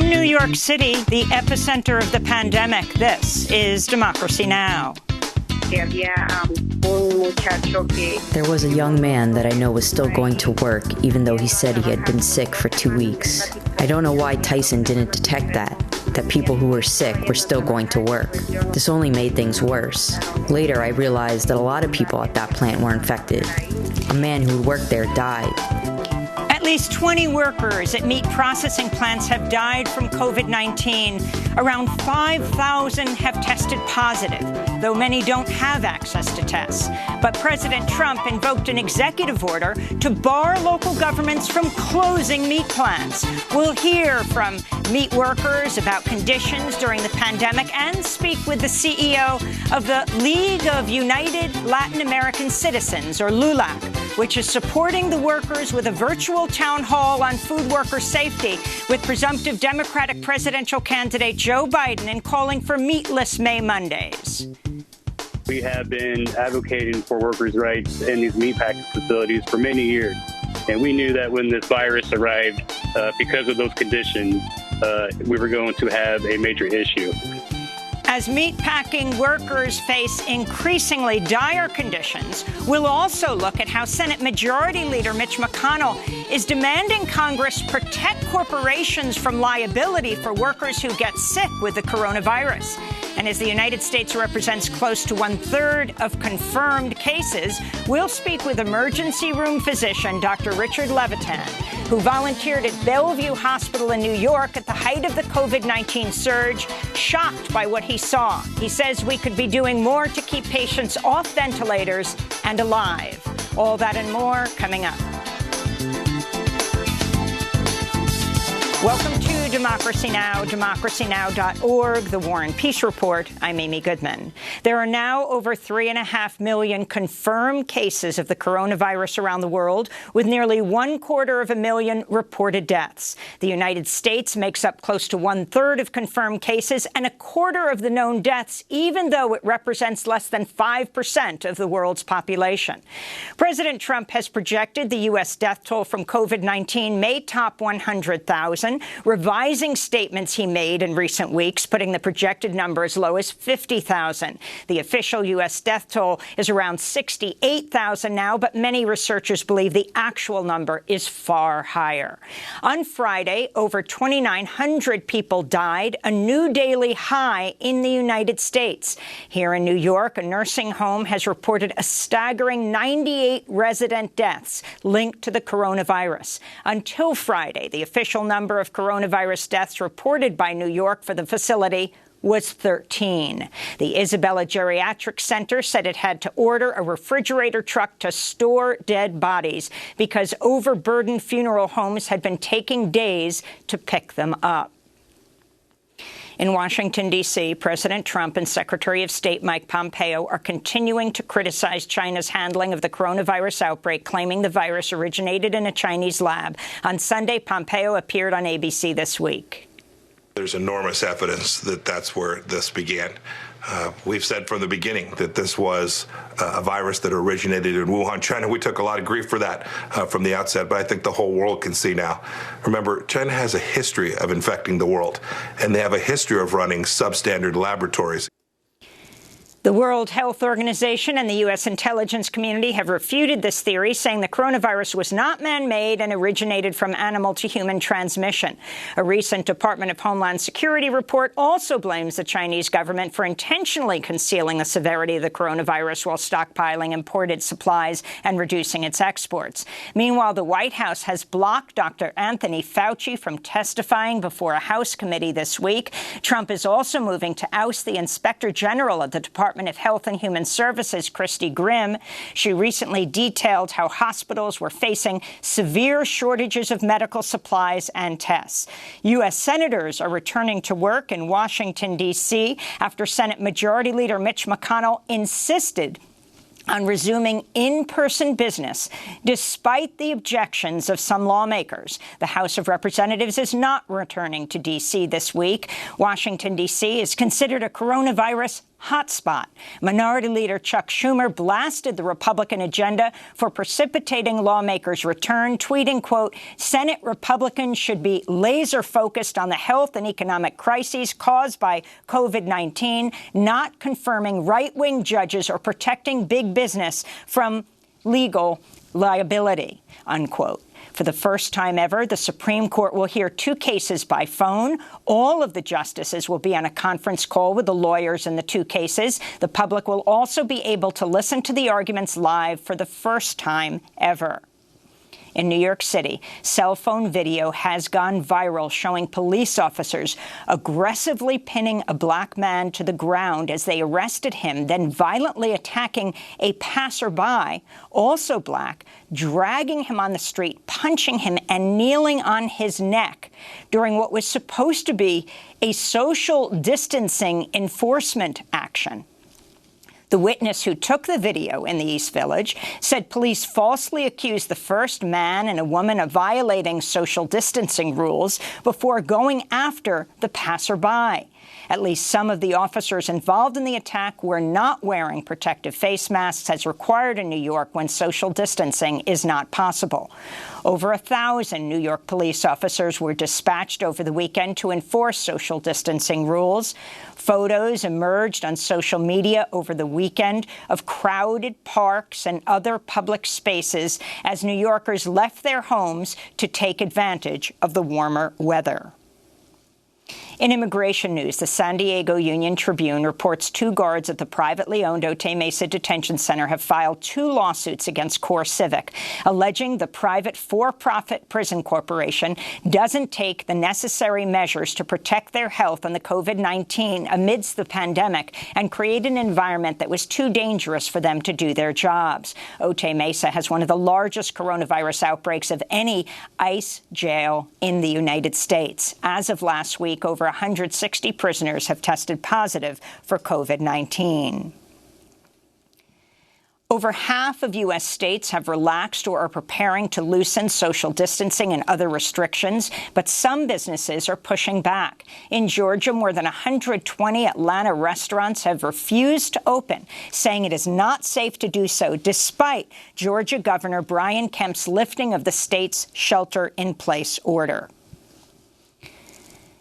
From New York City, the epicenter of the pandemic, this is Democracy Now! There was a young man that I know was still going to work, even though he said he had been sick for 2 weeks. I don't know why Tyson didn't detect that people who were sick were still going to work. This only made things worse. Later, I realized that a lot of people at that plant were infected. A man who worked there died. At least 20 workers at meat processing plants have died from COVID-19. Around 5,000 have tested positive, though many don't have access to tests. But President Trump invoked an executive order to bar local governments from closing meat plants. We'll hear from meat workers about conditions during the pandemic and speak with the CEO of the League of United Latin American Citizens, or LULAC, which is supporting the workers with a virtual town hall on food worker safety with presumptive Democratic presidential candidate Joe Biden and calling for meatless May Mondays. We have been advocating for workers' rights in these meatpacking facilities for many years. And we knew that when this virus arrived, because of those conditions, we were going to have a major issue. As meatpacking workers face increasingly dire conditions, we'll also look at how Senate Majority Leader Mitch McConnell is demanding Congress protect corporations from liability for workers who get sick with the coronavirus. And as the United States represents close to 1/3 of confirmed cases, we'll speak with emergency room physician Dr. Richard Levitan, who volunteered at Bellevue Hospital in New York at the height of the COVID-19 surge, shocked by what he saw. He says we could be doing more to keep patients off ventilators and alive. All that and more coming up. Welcome to Democracy Now!, democracynow.org, The War and Peace Report. I'm Amy Goodman. There are now over 3.5 million confirmed cases of the coronavirus around the world, with nearly 250,000 reported deaths. The United States makes up close to 1/3 of confirmed cases and 1/4 of the known deaths, even though it represents less than 5% of the world's population. President Trump has projected the U.S. death toll from COVID-19 may top 100,000. Revising statements he made in recent weeks, putting the projected number as low as 50,000. The official U.S. death toll is around 68,000 now, but many researchers believe the actual number is far higher. On Friday, over 2,900 people died, a new daily high in the United States. Here in New York, a nursing home has reported a staggering 98 resident deaths linked to the coronavirus. Until Friday, the official number of coronavirus deaths reported by New York for the facility was 13. The Isabella Geriatric Center said it had to order a refrigerator truck to store dead bodies because overburdened funeral homes had been taking days to pick them up. In Washington, D.C., President Trump and Secretary of State Mike Pompeo are continuing to criticize China's handling of the coronavirus outbreak, claiming the virus originated in a Chinese lab. On Sunday, Pompeo appeared on ABC This Week. There's enormous evidence that that's where this began. We've said from the beginning that this was a virus that originated in Wuhan, China. We took a lot of grief for that from the outset, but I think the whole world can see now. Remember, China has a history of infecting the world, and they have a history of running substandard laboratories. The World Health Organization and the U.S. intelligence community have refuted this theory, saying the coronavirus was not man-made and originated from animal-to-human transmission. A recent Department of Homeland Security report also blames the Chinese government for intentionally concealing the severity of the coronavirus while stockpiling imported supplies and reducing its exports. Meanwhile, the White House has blocked Dr. Anthony Fauci from testifying before a House committee this week. Trump is also moving to oust the Inspector General of the Department of Health and Human Services, Christy Grimm. She recently detailed how hospitals were facing severe shortages of medical supplies and tests. U.S. senators are returning to work in Washington, D.C., after Senate Majority Leader Mitch McConnell insisted on resuming in-person business, despite the objections of some lawmakers. The House of Representatives is not returning to D.C. this week. Washington, D.C. is considered a coronavirus hotspot. Minority Leader Chuck Schumer blasted the Republican agenda for precipitating lawmakers' return, tweeting, quote, Senate Republicans should be laser-focused on the health and economic crises caused by COVID-19, not confirming right-wing judges or protecting big business from legal liability, unquote. For the first time ever, the Supreme Court will hear 2 cases by phone. All of the justices will be on a conference call with the lawyers in the 2 cases. The public will also be able to listen to the arguments live for the first time ever. In New York City, cell phone video has gone viral showing police officers aggressively pinning a black man to the ground as they arrested him, then violently attacking a passerby, also black, dragging him on the street, punching him, and kneeling on his neck during what was supposed to be a social distancing enforcement action. The witness who took the video in the East Village said police falsely accused the first man and a woman of violating social distancing rules before going after the passerby. At least some of the officers involved in the attack were not wearing protective face masks as required in New York when social distancing is not possible. Over 1,000 New York police officers were dispatched over the weekend to enforce social distancing rules. Photos emerged on social media over the weekend of crowded parks and other public spaces as New Yorkers left their homes to take advantage of the warmer weather. In immigration news, the San Diego Union Tribune reports 2 guards at the privately owned Otay Mesa Detention Center have filed 2 lawsuits against CoreCivic, alleging the private for-profit prison corporation doesn't take the necessary measures to protect their health on the COVID-19 amidst the pandemic and create an environment that was too dangerous for them to do their jobs. Otay Mesa has one of the largest coronavirus outbreaks of any ICE jail in the United States. As of last week, over 160 prisoners have tested positive for COVID-19. Over half of U.S. states have relaxed or are preparing to loosen social distancing and other restrictions, but some businesses are pushing back. In Georgia, more than 120 Atlanta restaurants have refused to open, saying it is not safe to do so, despite Georgia Governor Brian Kemp's lifting of the state's shelter-in-place order.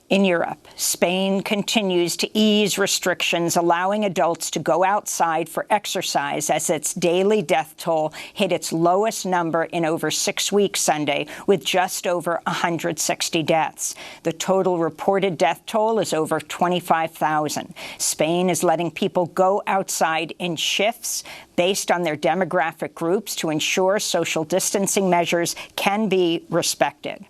In Europe, Spain continues to ease restrictions, allowing adults to go outside for exercise as its daily death toll hit its lowest number in over 6 weeks Sunday, with just over 160 deaths. The total reported death toll is over 25,000. Spain is letting people go outside in shifts based on their demographic groups to ensure social distancing measures can be respected.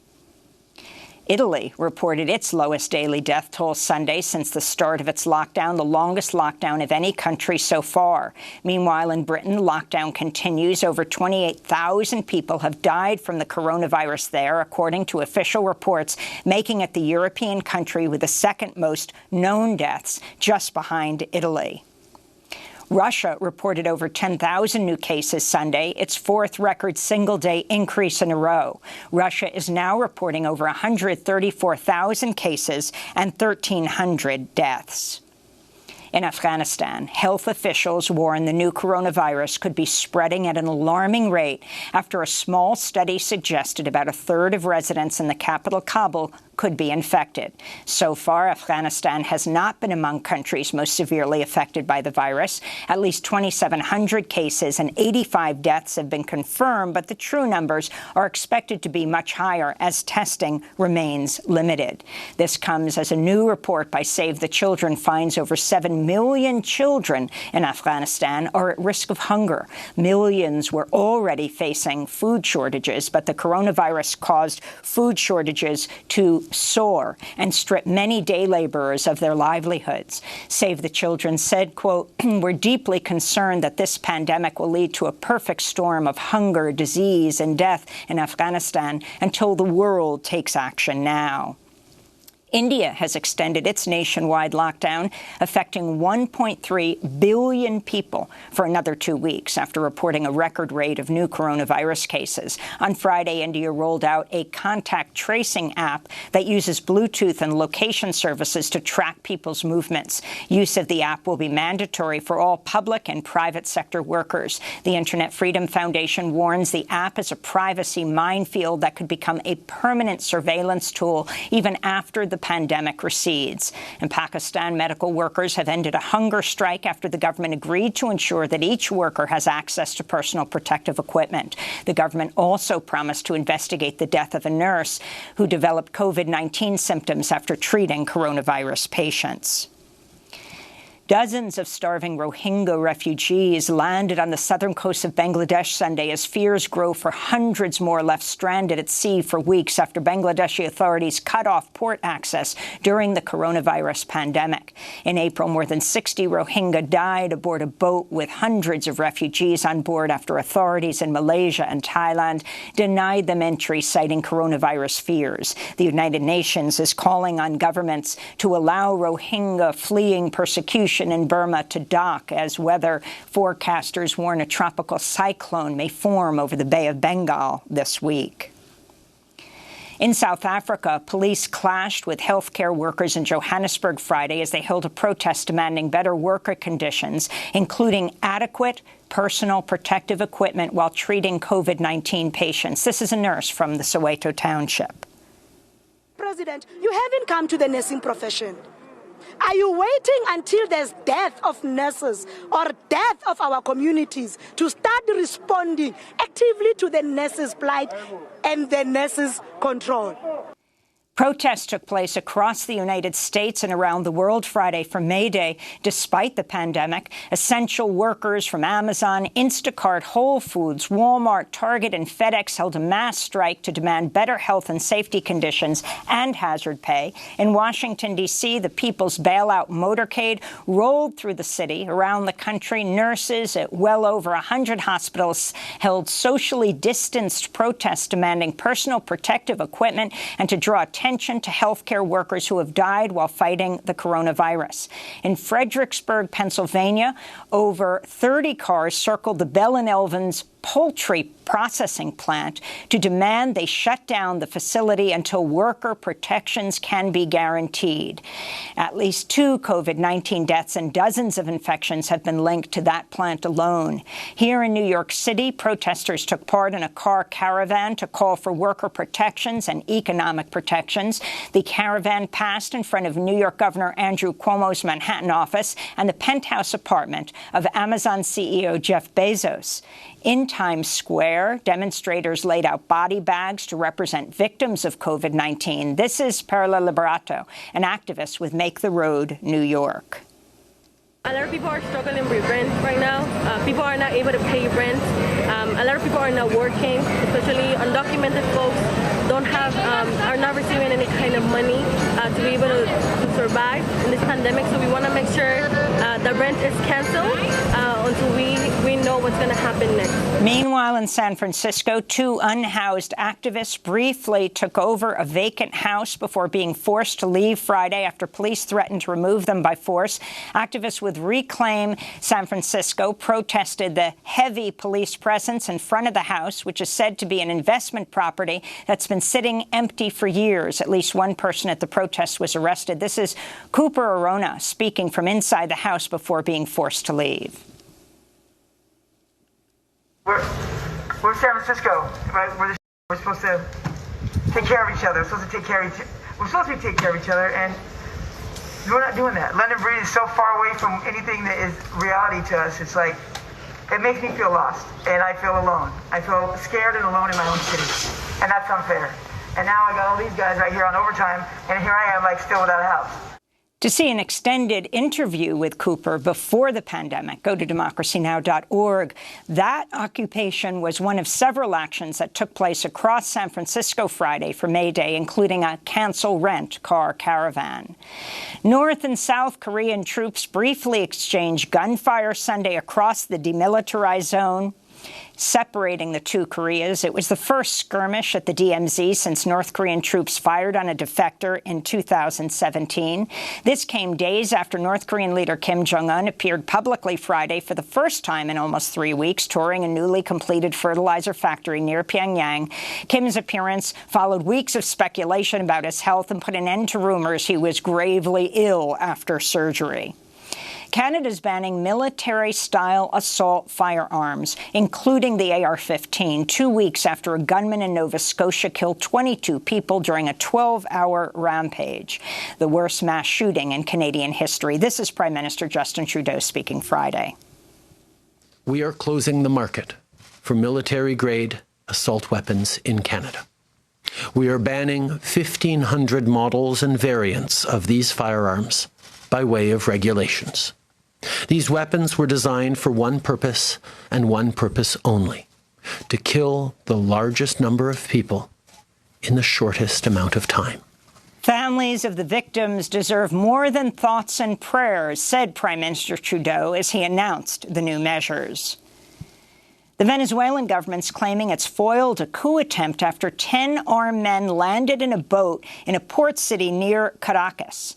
Italy reported its lowest daily death toll Sunday since the start of its lockdown, the longest lockdown of any country so far. Meanwhile, in Britain, lockdown continues. Over 28,000 people have died from the coronavirus there, according to official reports, making it the European country with the second most known deaths, just behind Italy. Russia reported over 10,000 new cases Sunday, its 4th record single-day increase in a row. Russia is now reporting over 134,000 cases and 1,300 deaths. In Afghanistan, health officials warn the new coronavirus could be spreading at an alarming rate after a small study suggested about a third of residents in the capital, Kabul, could be infected. So far, Afghanistan has not been among countries most severely affected by the virus. At least 2,700 cases and 85 deaths have been confirmed, but the true numbers are expected to be much higher as testing remains limited. This comes as a new report by Save the Children finds over 7 million children in Afghanistan are at risk of hunger. Millions were already facing food shortages, but the coronavirus caused food shortages to soar and strip many day laborers of their livelihoods. Save the Children said, quote, "We're deeply concerned that this pandemic will lead to a perfect storm of hunger, disease, and death in Afghanistan until the world takes action now." India has extended its nationwide lockdown, affecting 1.3 billion people for another 2 weeks after reporting a record rate of new coronavirus cases. On Friday, India rolled out a contact tracing app that uses Bluetooth and location services to track people's movements. Use of the app will be mandatory for all public and private sector workers. The Internet Freedom Foundation warns the app is a privacy minefield that could become a permanent surveillance tool even after the pandemic recedes. In Pakistan, medical workers have ended a hunger strike after the government agreed to ensure that each worker has access to personal protective equipment. The government also promised to investigate the death of a nurse who developed COVID-19 symptoms after treating coronavirus patients. Dozens of starving Rohingya refugees landed on the southern coast of Bangladesh Sunday as fears grow for hundreds more left stranded at sea for weeks after Bangladeshi authorities cut off port access during the coronavirus pandemic. In April, more than 60 Rohingya died aboard a boat with hundreds of refugees on board after authorities in Malaysia and Thailand denied them entry, citing coronavirus fears. The United Nations is calling on governments to allow Rohingya fleeing persecution in Burma to dock as weather forecasters warn a tropical cyclone may form over the Bay of Bengal this week. In South Africa, police clashed with healthcare workers in Johannesburg Friday as they held a protest demanding better worker conditions, including adequate personal protective equipment while treating COVID-19 patients. This is a nurse from the Soweto township. President, you haven't come to the nursing profession. Are you waiting until there's death of nurses or death of our communities to start responding actively to the nurses' plight and the nurses' control? Protests took place across the United States and around the world Friday for May Day. Despite the pandemic, essential workers from Amazon, Instacart, Whole Foods, Walmart, Target, and FedEx held a mass strike to demand better health and safety conditions and hazard pay. In Washington, D.C., the People's Bailout motorcade rolled through the city. Around the country, nurses at well over 100 hospitals held socially distanced protests demanding personal protective equipment and to draw attention to healthcare workers who have died while fighting the coronavirus. In Fredericksburg, Pennsylvania, over 30 cars circled the Bell & Elvin's poultry processing plant to demand they shut down the facility until worker protections can be guaranteed. At least 2 COVID-19 deaths and dozens of infections have been linked to that plant alone. Here in New York City, protesters took part in a car caravan to call for worker protections and economic protections. The caravan passed in front of New York Governor Andrew Cuomo's Manhattan office and the penthouse apartment of Amazon CEO Jeff Bezos. In Times Square, demonstrators laid out body bags to represent victims of COVID-19. This is Perla Liberato, an activist with Make the Road New York. A lot of people are struggling with rent right now. People are not able to pay rent. A lot of people are not working, especially undocumented folks are not receiving any kind of money to be able to survive in this pandemic. So we want to make sure the rent is canceled until we know what's going to happen next. Meanwhile, in San Francisco, 2 unhoused activists briefly took over a vacant house before being forced to leave Friday after police threatened to remove them by force. Activists with Reclaim San Francisco protested the heavy police presence in front of the house, which is said to be an investment property that's been sitting empty for years. At least one person at the protest was arrested. This is Cooper Arona speaking from inside the house before being forced to leave. We're San Francisco, right? We're supposed to take care of each other. We're supposed to take care of each other, and we're not doing that. London Breed is so far away from anything that is reality to us. It's like, it makes me feel lost, and I feel alone. I feel scared and alone in my own city, and that's unfair. And now I got all these guys right here on overtime, and here I am, like, still without a house. To see an extended interview with Cooper before the pandemic, go to DemocracyNow.org. That occupation was one of several actions that took place across San Francisco Friday for May Day, including a cancel rent car caravan. North and South Korean troops briefly exchanged gunfire Sunday across the demilitarized zone. separating the two Koreas. It was the first skirmish at the DMZ since North Korean troops fired on a defector in 2017. This came days after North Korean leader Kim Jong-un appeared publicly Friday for the first time in almost 3 weeks, touring a newly completed fertilizer factory near Pyongyang. Kim's appearance followed weeks of speculation about his health and put an end to rumors he was gravely ill after surgery. Canada's banning military-style assault firearms, including the AR-15, 2 weeks after a gunman in Nova Scotia killed 22 people during a 12-hour rampage, the worst mass shooting in Canadian history. This is Prime Minister Justin Trudeau speaking Friday. We are closing the market for military-grade assault weapons in Canada. We are banning 1,500 models and variants of these firearms by way of regulations. These weapons were designed for one purpose and one purpose only: to kill the largest number of people in the shortest amount of time. Families of the victims deserve more than thoughts and prayers, said Prime Minister Trudeau as he announced the new measures. The Venezuelan government's claiming it's foiled a coup attempt after 10 armed men landed in a boat in a port city near Caracas.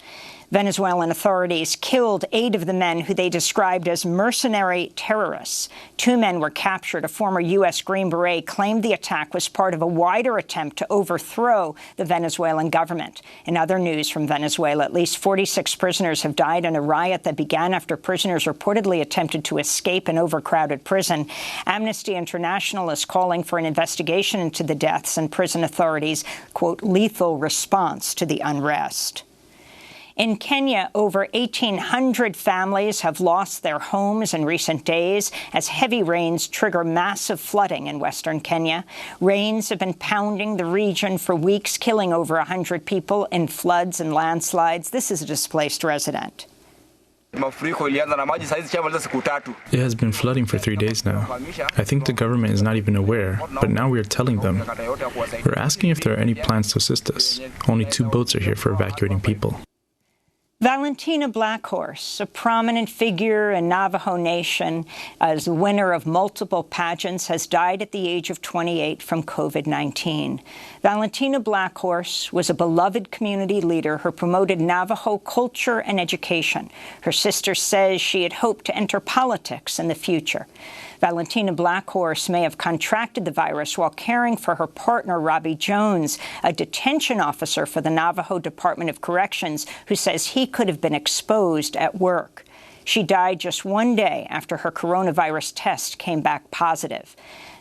Venezuelan authorities killed 8 of the men who they described as mercenary terrorists. 2 men were captured. A former U.S. Green Beret claimed the attack was part of a wider attempt to overthrow the Venezuelan government. In other news from Venezuela, at least 46 prisoners have died in a riot that began after prisoners reportedly attempted to escape an overcrowded prison. Amnesty International is calling for an investigation into the deaths and prison authorities' quote, lethal response to the unrest. In Kenya, over 1,800 families have lost their homes in recent days as heavy rains trigger massive flooding in western Kenya. Rains have been pounding the region for weeks, killing over 100 people in floods and landslides. This is a displaced resident. It has been flooding for 3 days now. I think the government is not even aware, but now we are telling them. We're asking if there are any plans to assist us. Only 2 boats are here for evacuating people. Valentina Blackhorse, a prominent figure in Navajo Nation as the winner of multiple pageants, has died at the age of 28 from COVID-19. Valentina Blackhorse was a beloved community leader who promoted Navajo culture and education. Her sister says she had hoped to enter politics in the future. Valentina Blackhorse may have contracted the virus while caring for her partner, Robbie Jones, a detention officer for the Navajo Department of Corrections, who says he could have been exposed at work. She died just 1 day after her coronavirus test came back positive.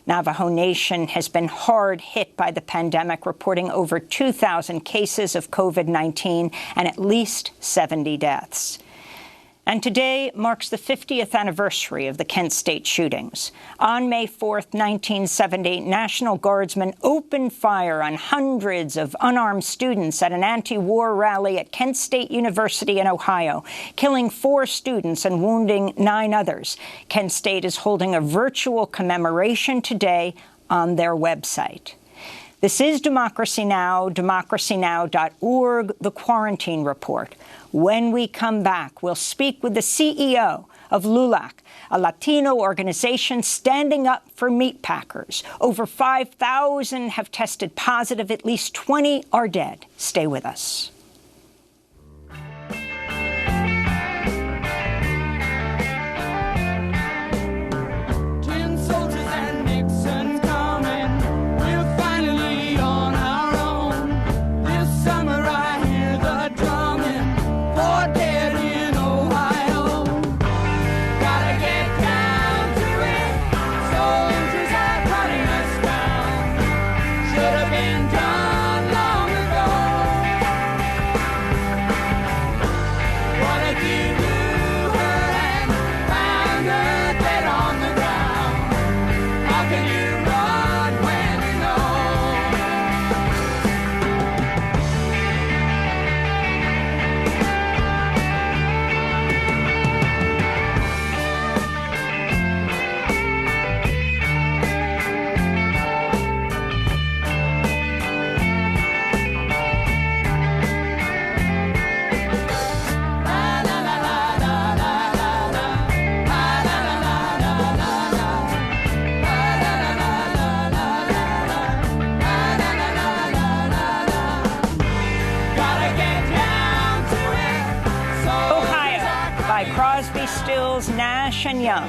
Navajo Nation has been hard hit by the pandemic, reporting over 2,000 cases of COVID-19 and at least 70 deaths. And today marks the 50th anniversary of the Kent State shootings. On May 4th, 1970, National Guardsmen opened fire on hundreds of unarmed students at an anti-war rally at Kent State University in Ohio, killing 4 students and wounding 9 others. Kent State is holding a virtual commemoration today on their website. This is Democracy Now!, democracynow.org, The Quarantine Report. When we come back, we'll speak with the CEO of LULAC, a Latino organization standing up for meatpackers. Over 5,000 have tested positive. At least 20 are dead. Stay with us. by Crosby, Stills, Nash and Young,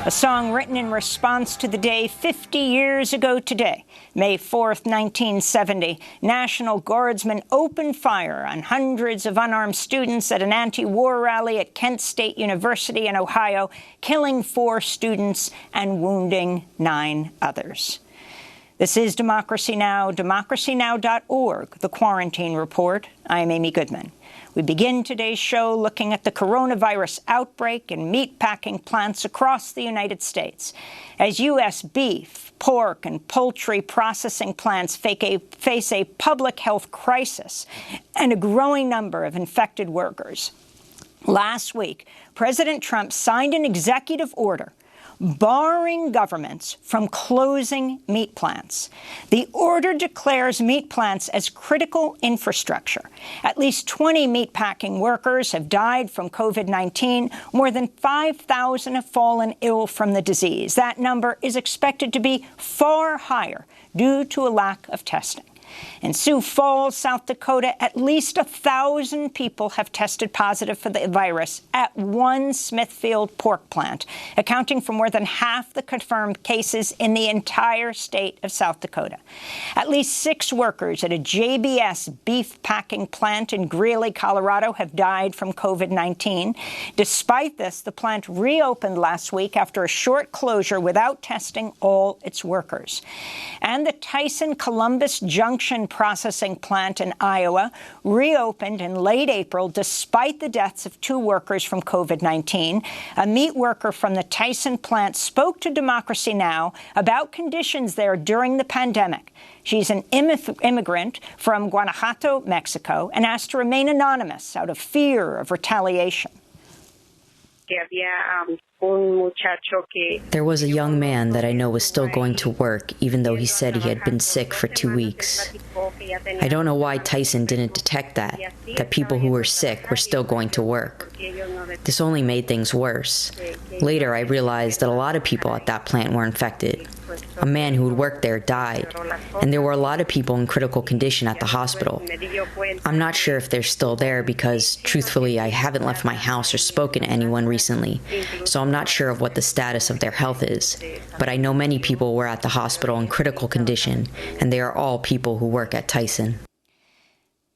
a song written in response to the day 50 years ago today, May 4th, 1970, National Guardsmen opened fire on hundreds of unarmed students at an anti-war rally at Kent State University in Ohio, killing 4 students and wounding 9 others. This is Democracy Now!, DemocracyNow.org, The Quarantine Report. I'm Amy Goodman. We begin today's show looking at the coronavirus outbreak in meatpacking plants across the United States, as U.S. beef, pork, and poultry processing plants face a public health crisis and a growing number of infected workers. Last week, President Trump signed an executive order barring governments from closing meat plants. The order declares meat plants as critical infrastructure. At least 20 meatpacking workers have died from COVID-19. More than 5,000 have fallen ill from the disease. That number is expected to be far higher due to a lack of testing. In Sioux Falls, South Dakota, at least 1,000 people have tested positive for the virus at one Smithfield pork plant, accounting for more than half the confirmed cases in the entire state of South Dakota. At least 6 workers at a JBS beef packing plant in Greeley, Colorado, have died from COVID-19. Despite this, the plant reopened last week after a short closure without testing all its workers. And the Tyson-Columbus Junction processing plant in Iowa reopened in late April despite the deaths of 2 workers from COVID-19. A meat worker from the Tyson plant spoke to Democracy Now! About conditions there during the pandemic. She's an immigrant from Guanajuato, Mexico, and asked to remain anonymous out of fear of retaliation. There was a young man that I know was still going to work, even though he said he had been sick for 2 weeks. I don't know why Tyson didn't detect that people who were sick were still going to work. This only made things worse. Later, I realized that a lot of people at that plant were infected. A man who had worked there died, and there were a lot of people in critical condition at the hospital. I'm not sure if they're still there because, truthfully, I haven't left my house or spoken to anyone recently, so I'm not sure of what the status of their health is. But I know many people were at the hospital in critical condition, and they are all people who work at Tyson.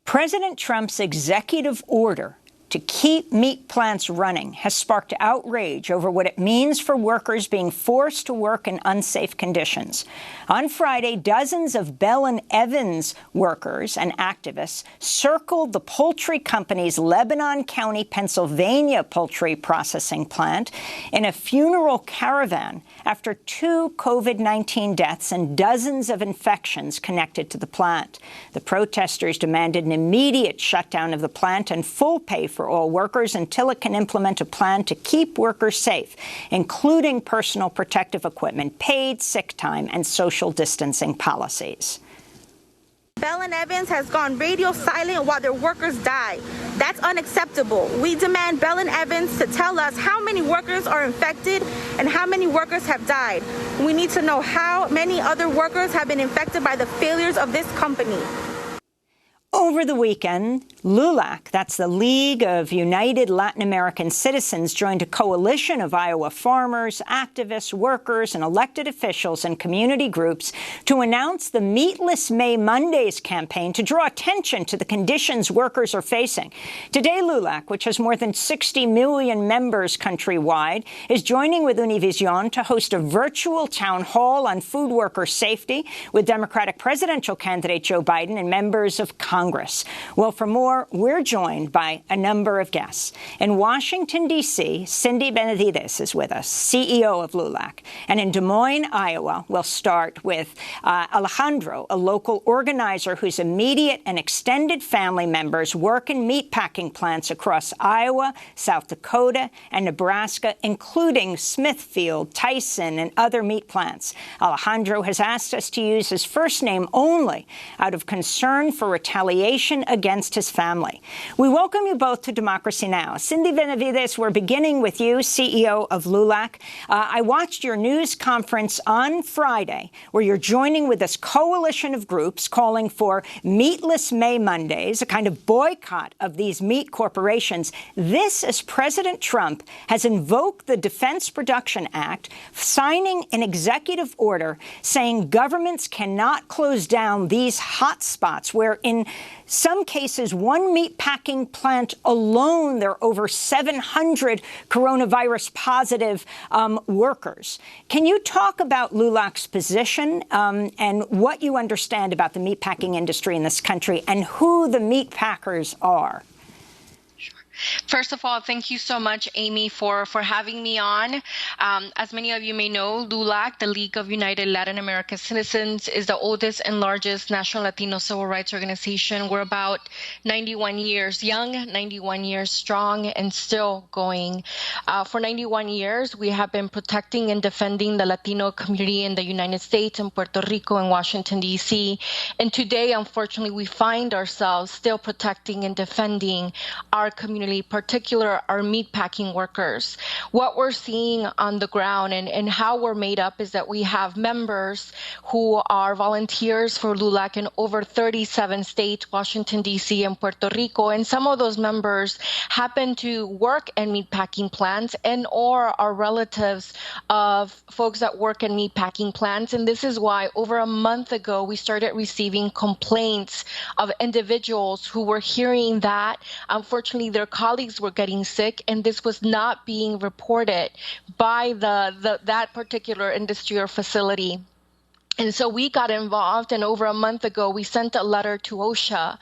President Trump's executive order to keep meat plants running has sparked outrage over what it means for workers being forced to work in unsafe conditions. On Friday, dozens of Bell & Evans workers and activists circled the poultry company's Lebanon County, Pennsylvania poultry processing plant in a funeral caravan after 2 COVID-19 deaths and dozens of infections connected to the plant. The protesters demanded an immediate shutdown of the plant and full pay for all workers until it can implement a plan to keep workers safe, including personal protective equipment, paid sick time, and social distancing policies. Bell & Evans has gone radio silent while their workers die. That's unacceptable. We demand Bell & Evans to tell us how many workers are infected and how many workers have died. We need to know how many other workers have been infected by the failures of this company. Over the weekend, LULAC, that's the League of United Latin American Citizens, joined a coalition of Iowa farmers, activists, workers, and elected officials and community groups to announce the Meatless May Mondays campaign to draw attention to the conditions workers are facing. Today, LULAC, which has more than 60 million members countrywide, is joining with Univision to host a virtual town hall on food worker safety with Democratic presidential candidate Joe Biden and members of Congress. Well, for more, we're joined by a number of guests. In Washington, D.C., Cindy Benavides is with us, CEO of LULAC. And in Des Moines, Iowa, we'll start with Alejandro, a local organizer whose immediate and extended family members work in meatpacking plants across Iowa, South Dakota, and Nebraska, including Smithfield, Tyson, and other meat plants. Alejandro has asked us to use his first name only out of concern for retaliation retaliation against his family. We welcome you both to Democracy Now! Cindy Benavides, we're beginning with you, CEO of LULAC. I watched your news conference on Friday, where you're joining with this coalition of groups calling for meatless May Mondays, a kind of boycott of these meat corporations. This as President Trump has invoked the Defense Production Act, signing an executive order saying governments cannot close down these hot spots where in some cases, one meat packing plant alone, there are over 700 coronavirus positive workers. Can you talk about LULAC's position and what you understand about the meat packing industry in this country and who the meat packers are? First of all, thank you so much, Amy, for having me on. As many of you may know, LULAC, the League of United Latin American Citizens, is the oldest and largest national Latino civil rights organization. We're about 91 years young, 91 years strong, and still going. For 91 years, we have been protecting and defending the Latino community in the United States, in Puerto Rico, and Washington, D.C. And today, unfortunately, we find ourselves still protecting and defending our community, particular our meatpacking workers. What we're seeing on the ground and how we're made up is that we have members who are volunteers for LULAC in over 37 states, Washington, D.C., and Puerto Rico. And some of those members happen to work in meatpacking plants and or are relatives of folks that work in meatpacking plants. And this is why over a month ago, we started receiving complaints of individuals who were hearing that, unfortunately, their colleagues were getting sick, and this was not being reported by that particular industry or facility. And so we got involved, and over a month ago, we sent a letter to OSHA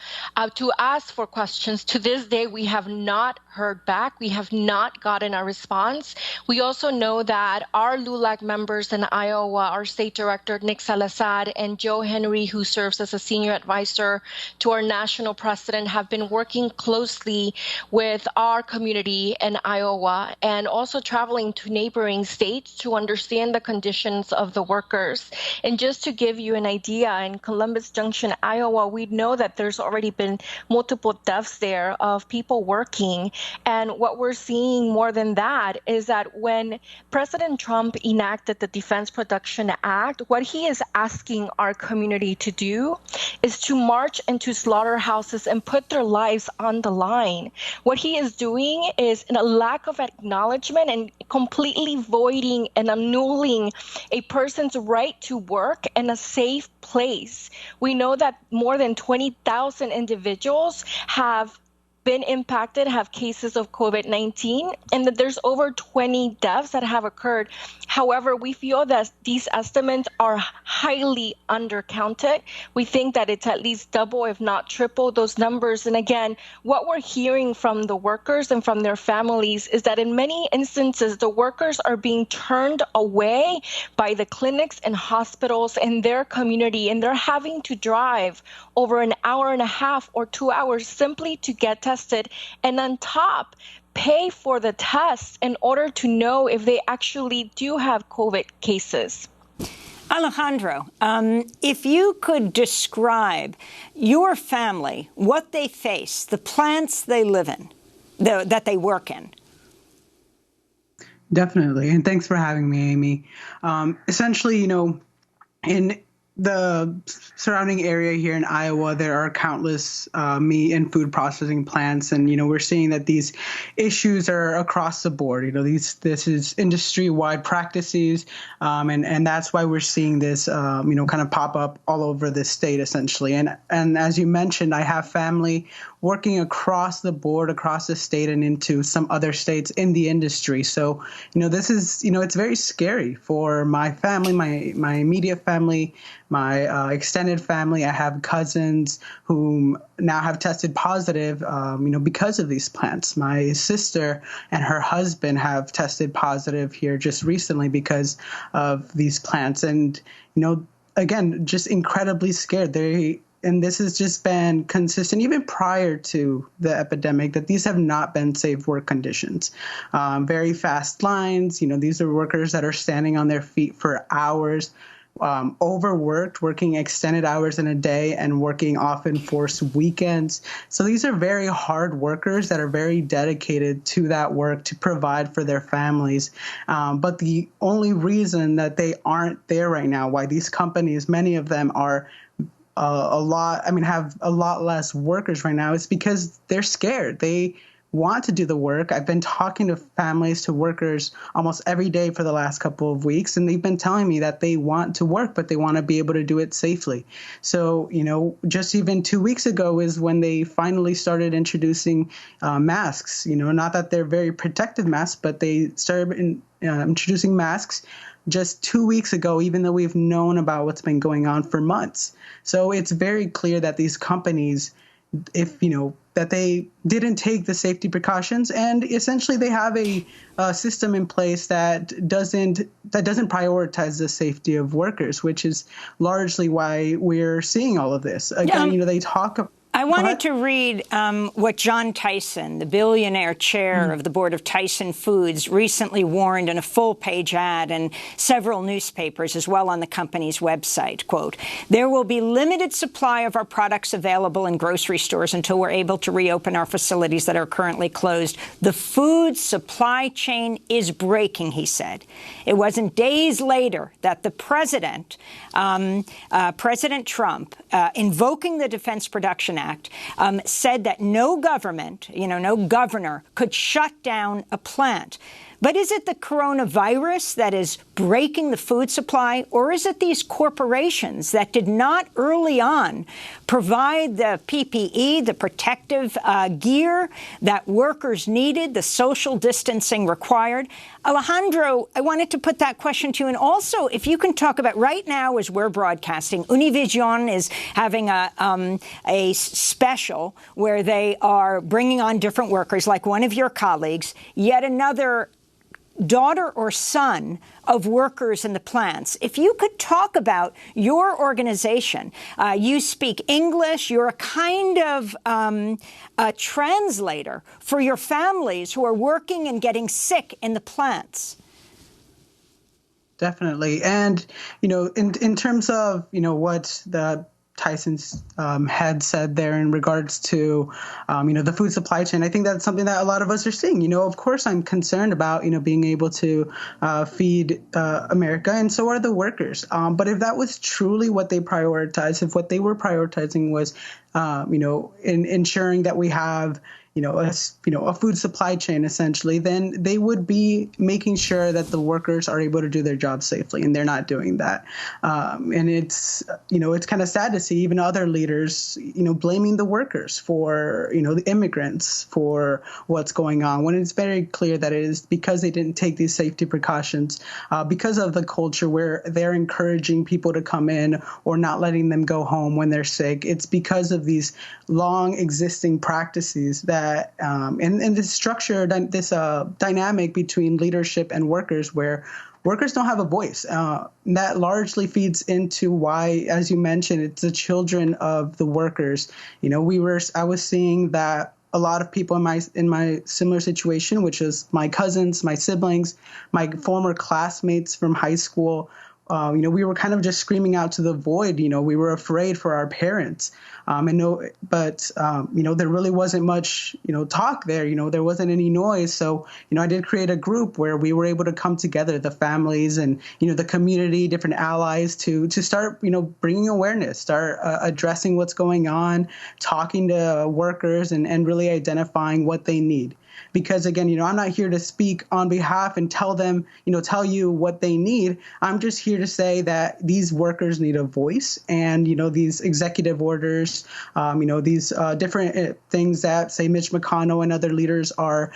to ask for questions. To this day, we have not heard back. We have not gotten a response. We also know that our LULAC members in Iowa, our state director, Nick Salazar, and Joe Henry, who serves as a senior advisor to our national president, have been working closely with our community in Iowa and also traveling to neighboring states to understand the conditions of the workers. And just to give you an idea, in Columbus Junction, Iowa, we know that there's already been multiple deaths there of people working. And what we're seeing more than that is that when President Trump enacted the Defense Production Act, what he is asking our community to do is to march into slaughterhouses and put their lives on the line. What he is doing is in a lack of acknowledgement and completely voiding and annulling a person's right to work in a safe place. We know that more than 20,000 individuals have been impacted, have cases of COVID-19, and that there's over 20 deaths that have occurred. However, we feel that these estimates are highly undercounted. We think that it's at least double, if not triple, those numbers. And again, what we're hearing from the workers and from their families is that in many instances, the workers are being turned away by the clinics and hospitals in their community, and they're having to drive over an hour and a half or 2 hours simply to get tested, and on top, pay for the test in order to know if they actually do have COVID cases. Alejandro, if you could describe your family, what they face, the plants they live in, that they work in. Definitely. And thanks for having me, Amy. Essentially, in the surrounding area here in Iowa, there are countless meat and food processing plants, and we're seeing that these issues are across the board. This is industry-wide practices, and that's why we're seeing this, kind of pop up all over the state, essentially. And as you mentioned, I have family working across the board, across the state, and into some other states in the industry. So, this is, it's very scary for my family, my immediate family, my extended family. I have cousins who now have tested positive, because of these plants. My sister and her husband have tested positive here just recently because of these plants. And, again, just incredibly scared. And this has just been consistent, even prior to the epidemic, that these have not been safe work conditions. Very fast lines. These are workers that are standing on their feet for hours. overworked, working extended hours in a day and working often forced weekends. So these are very hard workers that are very dedicated to that work to provide for their families. But the only reason that they aren't there right now, why these companies, many of them are have a lot less workers right now, is because they're scared. They want to do the work. I've been talking to families, to workers almost every day for the last couple of weeks, and they've been telling me that they want to work, but they want to be able to do it safely. So, just even 2 weeks ago is when they finally started introducing masks. Not that they're very protective masks, but they started introducing masks just 2 weeks ago, even though we've known about what's been going on for months. So it's very clear that these companies, that they didn't take the safety precautions, and essentially they have a system in place that doesn't prioritize the safety of workers, which is largely why we're seeing all of this. Again, they talk. I wanted to read what John Tyson, the billionaire chair of the board of Tyson Foods, recently warned in a full-page ad in several newspapers, as well on the company's website. Quote, "There will be limited supply of our products available in grocery stores until we're able to reopen our facilities that are currently closed. The food supply chain is breaking," he said. It wasn't days later that the president, President Trump, invoking the Defense Production Act, said that no government, no governor could shut down a plant. But is it the coronavirus that is breaking the food supply, or is it these corporations that did not early on provide the PPE, the protective gear that workers needed, the social distancing required? Alejandro, I wanted to put that question to you. And also, if you can talk about right now as we're broadcasting, Univision is having a special where they are bringing on different workers, like one of your colleagues, yet another daughter or son of workers in the plants. If you could talk about your organization, you speak English, you're a kind of a translator for your families who are working and getting sick in the plants. Definitely. And, in terms of, what the Tyson's had said there in regards to, the food supply chain, I think that's something that a lot of us are seeing. Of course, I'm concerned about, being able to feed America, and so are the workers. But if that was truly what they prioritized, if what they were prioritizing was, in ensuring that we have, a food supply chain, essentially, then they would be making sure that the workers are able to do their job safely, and they're not doing that. And it's kind of sad to see even other leaders, blaming the workers for, the immigrants for what's going on, when it's very clear that it is because they didn't take these safety precautions, because of the culture where they're encouraging people to come in or not letting them go home when they're sick. It's because of these long existing practices that and this structure, this dynamic between leadership and workers, where workers don't have a voice. That largely feeds into why, as you mentioned, it's the children of the workers. I was seeing that a lot of people in my similar situation, which is my cousins, my siblings, my former classmates from high school. We were kind of just screaming out to the void. We were afraid for our parents. There really wasn't much, talk there. There wasn't any noise. So, I did create a group where we were able to come together, the families and, the community, different allies to start, bringing awareness, start addressing what's going on, talking to workers and really identifying what they need. Because, again, I'm not here to speak on behalf and tell them, tell you what they need. I'm just here to say that these workers need a voice, and, these executive orders, these different things that, say, Mitch McConnell and other leaders are,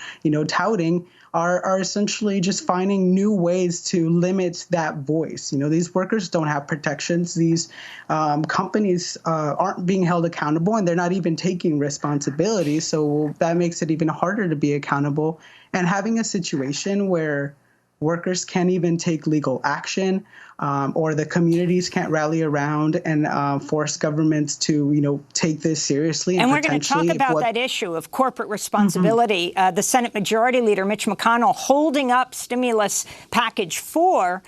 touting are essentially just finding new ways to limit that voice. These workers don't have protections. These companies aren't being held accountable, and they're not even taking responsibility. So that makes it even harder to be accountable. And having a situation where workers can't even take legal action, or the communities can't rally around and force governments to, take this seriously. And we're going to talk about that issue of corporate responsibility. Mm-hmm. The Senate Majority Leader, Mitch McConnell, holding up stimulus package 4.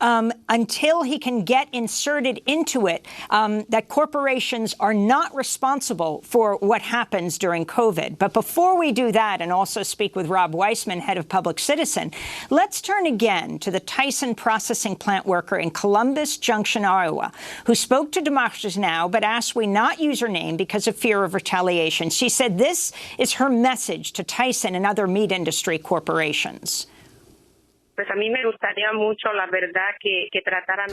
until he can get inserted into it, that corporations are not responsible for what happens during COVID. But before we do that, and also speak with Rob Weissman, head of Public Citizen, let's turn again to the Tyson processing plant worker in Columbus Junction, Iowa, who spoke to Democracy Now! But asked we not use her name because of fear of retaliation. She said this is her message to Tyson and other meat industry corporations.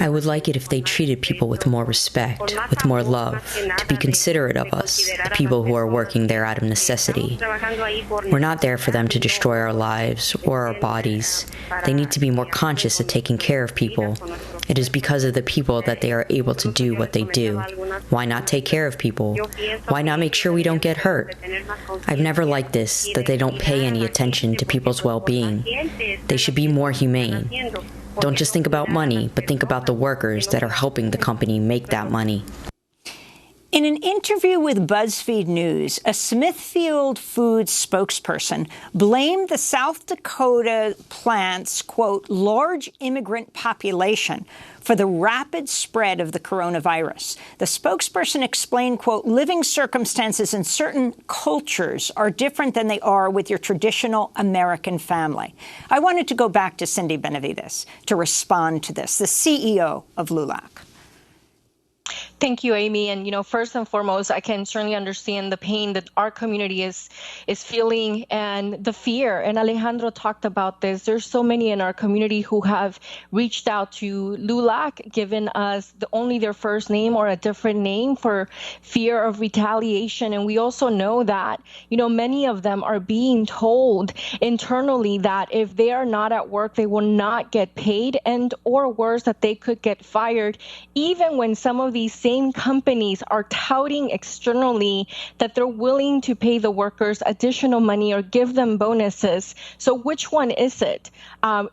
I would like it if they treated people with more respect, with more love, to be considerate of us, the people who are working there out of necessity. We're not there for them to destroy our lives or our bodies. They need to be more conscious of taking care of people. It is because of the people that they are able to do what they do. Why not take care of people? Why not make sure we don't get hurt? I've never liked this, that they don't pay any attention to people's well-being. They should be more humane. Don't just think about money, but think about the workers that are helping the company make that money. In an interview with BuzzFeed News, a Smithfield Foods spokesperson blamed the South Dakota plant's, quote, large immigrant population for the rapid spread of the coronavirus. The spokesperson explained, quote, living circumstances in certain cultures are different than they are with your traditional American family. I wanted to go back to Cindy Benavides to respond to this, the CEO of LULAC. Thank you, Amy. And, first and foremost, I can certainly understand the pain that our community is feeling and the fear. And Alejandro talked about this. There's so many in our community who have reached out to LULAC, given us only their first name or a different name for fear of retaliation. And we also know that, many of them are being told internally that if they are not at work, they will not get paid, and or worse, that they could get fired, even when some of these same companies are touting externally that they're willing to pay the workers additional money or give them bonuses. So which one is it?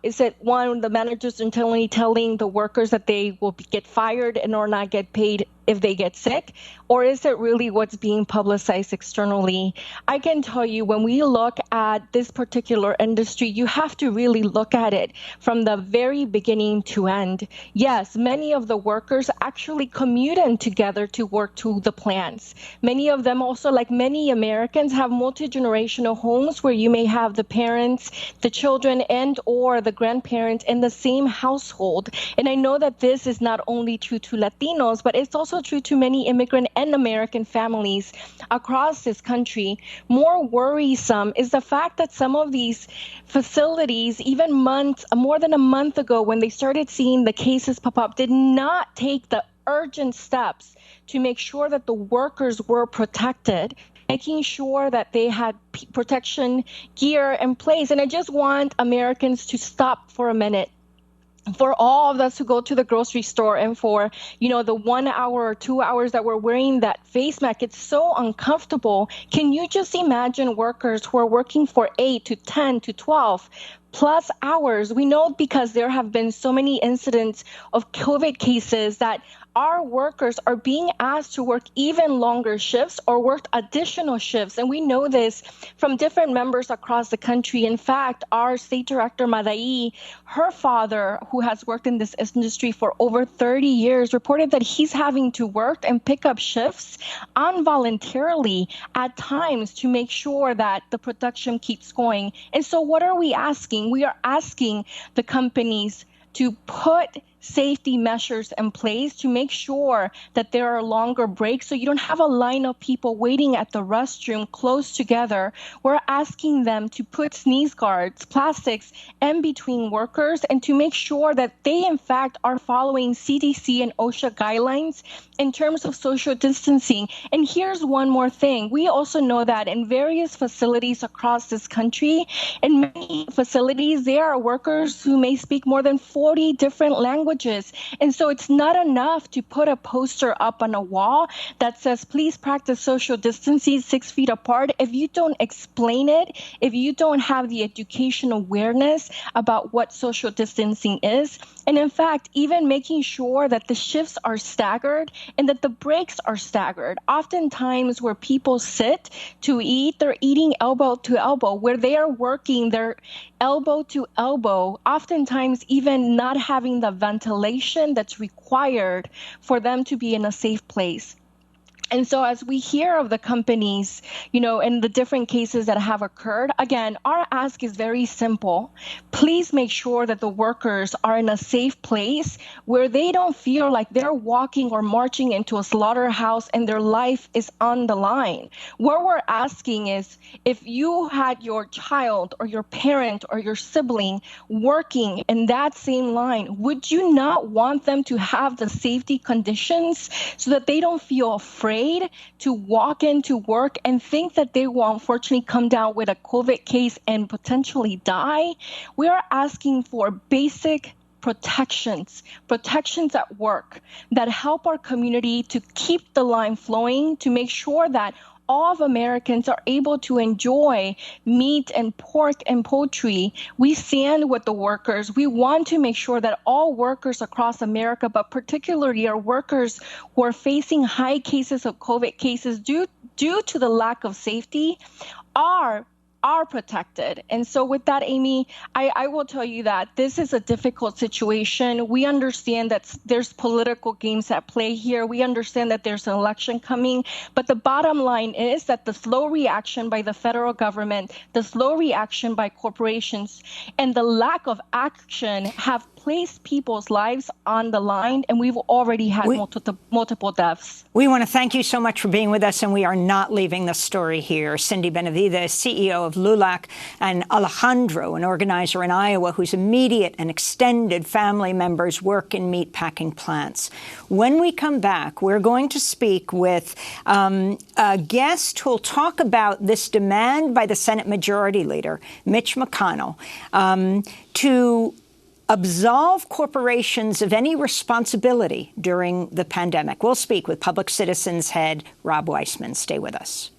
Is it one, the managers internally telling the workers that they will get fired and or not get paid if they get sick? Or is it really what's being publicized externally? I can tell you, when we look at this particular industry, you have to really look at it from the very beginning to end. Yes, many of the workers actually commute in together to work to the plants. Many of them also, like many Americans, have multi-generational homes where you may have the parents, the children, and or the grandparents in the same household. And I know that this is not only true to Latinos, but it's also true to many immigrant and American families across this country. More worrisome is the fact that some of these facilities, even more than a month ago, when they started seeing the cases pop up, did not take the urgent steps to make sure that the workers were protected, making sure that they had protection gear in place. And I just want Americans to stop for a minute. For all of us who go to the grocery store and for, the 1 hour or 2 hours that we're wearing that face mask, it's so uncomfortable. Can you just imagine workers who are working for 8 to 10 to 12 plus hours? We know because there have been so many incidents of COVID cases that our workers are being asked to work even longer shifts or work additional shifts. And we know this from different members across the country. In fact, our state director, Madai, her father, who has worked in this industry for over 30 years, reported that he's having to work and pick up shifts involuntarily at times to make sure that the production keeps going. And so what are we asking? We are asking the companies to put safety measures in place to make sure that there are longer breaks so you don't have a line of people waiting at the restroom close together. We're asking them to put sneeze guards, plastics in between workers, and to make sure that they, in fact, are following CDC and OSHA guidelines in terms of social distancing. And here's one more thing. We also know that in various facilities across this country, in many facilities, there are workers who may speak more than 40 different languages. And so it's not enough to put a poster up on a wall that says, please practice social distancing 6 feet apart. If you don't explain it, if you don't have the educational awareness about what social distancing is, and in fact, even making sure that the shifts are staggered and that the breaks are staggered. Oftentimes where people sit to eat, they're eating elbow to elbow. Where they are working, they're elbow to elbow, oftentimes even not having the ventilation that's required for them to be in a safe place. And so as we hear of the companies, and the different cases that have occurred, again, our ask is very simple. Please make sure that the workers are in a safe place where they don't feel like they're walking or marching into a slaughterhouse and their life is on the line. What we're asking is, if you had your child or your parent or your sibling working in that same line, would you not want them to have the safety conditions so that they don't feel afraid to walk into work and think that they will unfortunately come down with a COVID case and potentially die? We are asking for basic protections at work that help our community to keep the line flowing, to make sure that all of Americans are able to enjoy meat and pork and poultry. We stand with the workers. We want to make sure that all workers across America, but particularly our workers who are facing high cases of COVID cases due to the lack of safety, are protected. And so with that, Amy, I will tell you that this is a difficult situation. We understand that there's political games at play here. We understand that there's an election coming. But the bottom line is that the slow reaction by the federal government, the slow reaction by corporations, and the lack of action have placed people's lives on the line, and we've already had multiple deaths. We want to thank you so much for being with us, and we are not leaving the story here. Cindy Benavides, CEO of LULAC, and Alejandro, an organizer in Iowa whose immediate and extended family members work in meatpacking plants. When we come back, we're going to speak with a guest who'll talk about this demand by the Senate Majority Leader, Mitch McConnell, to absolve corporations of any responsibility during the pandemic. We'll speak with Public Citizens head Rob Weissman. Stay with us.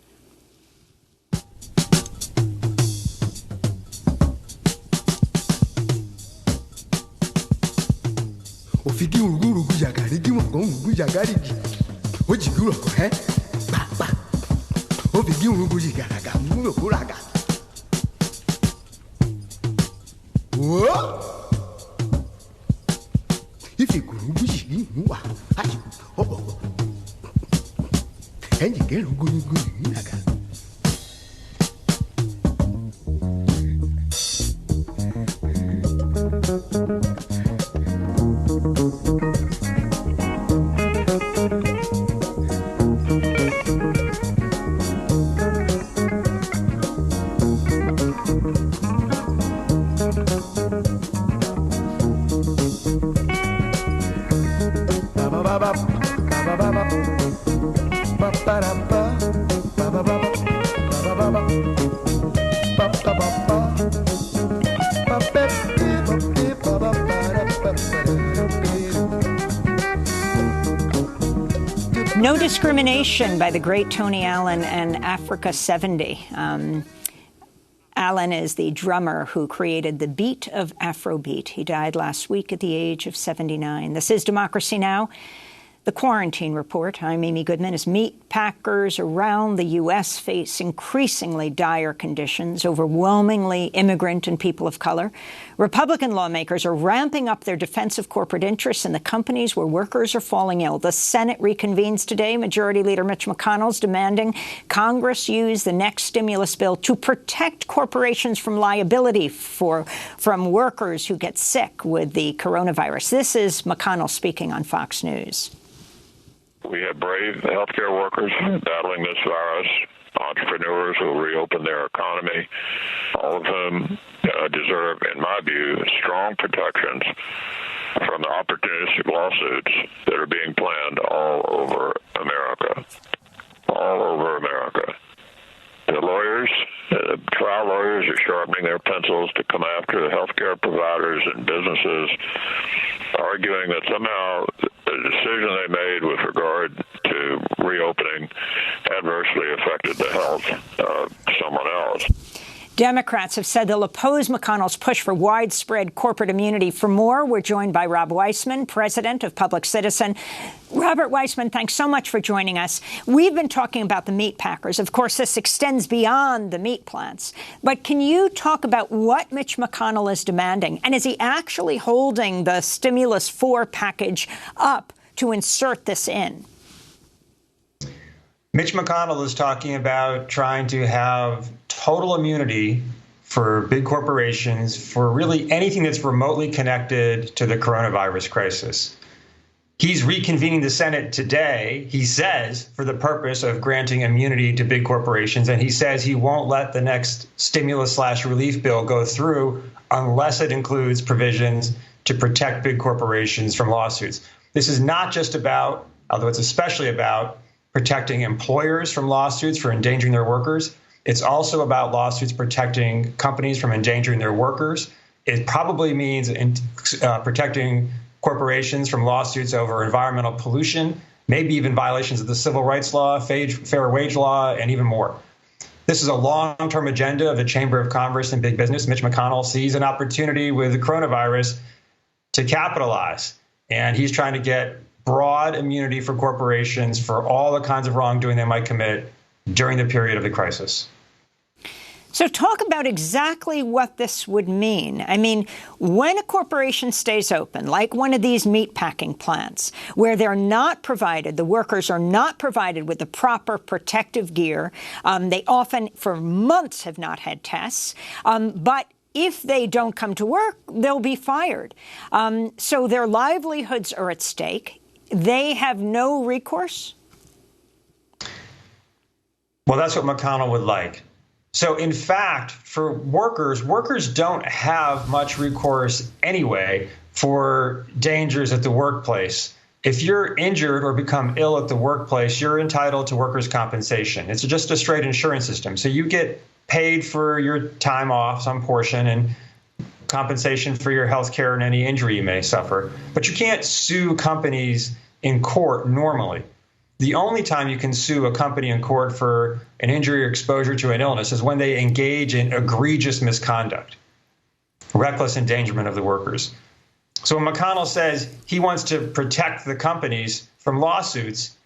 No Discrimination by the great Tony Allen and Africa 70. Allen is the drummer who created the beat of Afrobeat. He died last week at the age of 79. This is Democracy Now!, the Quarantine Report. I'm Amy Goodman. As meat packers around the U.S. face increasingly dire conditions, overwhelmingly immigrant and people of color, Republican lawmakers are ramping up their defense of corporate interests in the companies where workers are falling ill. The Senate reconvenes today. Majority Leader Mitch McConnell is demanding Congress use the next stimulus bill to protect corporations from liability from workers who get sick with the coronavirus. This is McConnell speaking on Fox News. We have brave healthcare workers battling this virus, entrepreneurs who will reopen their economy, all of whom deserve, in my view, strong protections from the opportunistic lawsuits that are being planned all over America. All over America. The lawyers, trial lawyers are sharpening their pencils to come after the healthcare providers and businesses, arguing that somehow the decision they made with regard to reopening adversely affected the health of someone else. Democrats have said they'll oppose McConnell's push for widespread corporate immunity. For more, we're joined by Rob Weissman, president of Public Citizen. Robert Weissman, thanks so much for joining us. We've been talking about the meat packers. Of course, this extends beyond the meat plants. But can you talk about what Mitch McConnell is demanding? And is he actually holding the Stimulus 4 package up to insert this in? Mitch McConnell is talking about trying to have total immunity for big corporations for really anything that's remotely connected to the coronavirus crisis. He's reconvening the Senate today, he says, for the purpose of granting immunity to big corporations. And he says he won't let the next stimulus/relief bill go through unless it includes provisions to protect big corporations from lawsuits. This is not just about, although it's especially about, protecting employers from lawsuits for endangering their workers. It's also about lawsuits protecting companies from endangering their workers. It probably means protecting corporations from lawsuits over environmental pollution, maybe even violations of the civil rights law, fair wage law, and even more. This is a long-term agenda of the Chamber of Commerce and big business. Mitch McConnell sees an opportunity with the coronavirus to capitalize, and he's trying to get broad immunity for corporations for all the kinds of wrongdoing they might commit during the period of the crisis. So talk about exactly what this would mean. I mean, when a corporation stays open, like one of these meatpacking plants, where they're not provided, the workers are not provided with the proper protective gear, they often, for months, have not had tests, but if they don't come to work, they'll be fired. So their livelihoods are at stake. They have no recourse? Well, that's what McConnell would like. So, in fact, for workers don't have much recourse anyway for dangers at the workplace. If you're injured or become ill at the workplace, you're entitled to workers' compensation. It's just a straight insurance system. So you get paid for your time off, some portion, and compensation for your health care and any injury you may suffer. But you can't sue companies in court normally. The only time you can sue a company in court for an injury or exposure to an illness is when they engage in egregious misconduct, reckless endangerment of the workers. So when McConnell says he wants to protect the companies from lawsuits,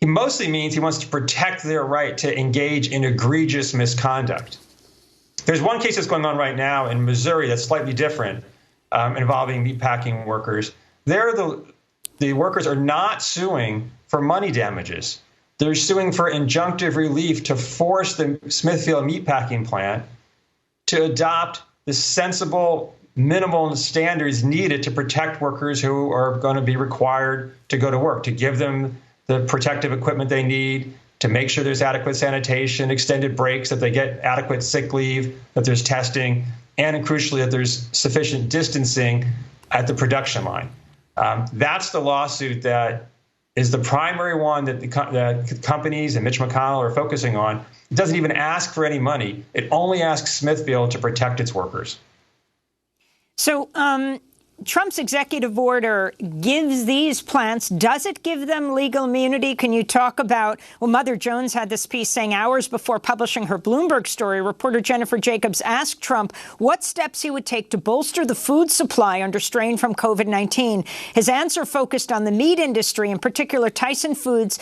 he mostly means he wants to protect their right to engage in egregious misconduct. There's one case that's going on right now in Missouri that's slightly different, involving meatpacking workers. There, the workers are not suing for money damages. They're suing for injunctive relief to force the Smithfield meatpacking plant to adopt the sensible minimal standards needed to protect workers who are going to be required to go to work, to give them the protective equipment they need, to make sure there's adequate sanitation, extended breaks, that they get adequate sick leave, that there's testing, and crucially, that there's sufficient distancing at the production line. That's the lawsuit that is the primary one that the companies and Mitch McConnell are focusing on. It doesn't even ask for any money. It only asks Smithfield to protect its workers. So Trump's executive order gives these plants, does it give them legal immunity? Can you talk about, well, Mother Jones had this piece saying hours before publishing her Bloomberg story, reporter Jennifer Jacobs asked Trump what steps he would take to bolster the food supply under strain from COVID-19. His answer focused on the meat industry, in particular Tyson Foods.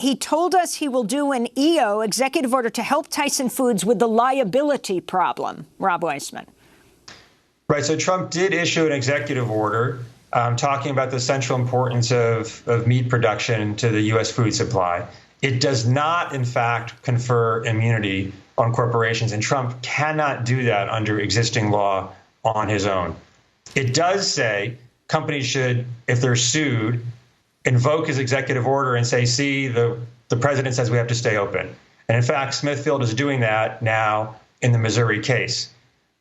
He told us he will do an EO, executive order, to help Tyson Foods with the liability problem. Rob Weissman. Right. So Trump did issue an executive order talking about the central importance of meat production to the U.S. food supply. It does not, in fact, confer immunity on corporations, and Trump cannot do that under existing law on his own. It does say companies should, if they're sued, invoke his executive order and say, see, the president says we have to stay open. And in fact, Smithfield is doing that now in the Missouri case.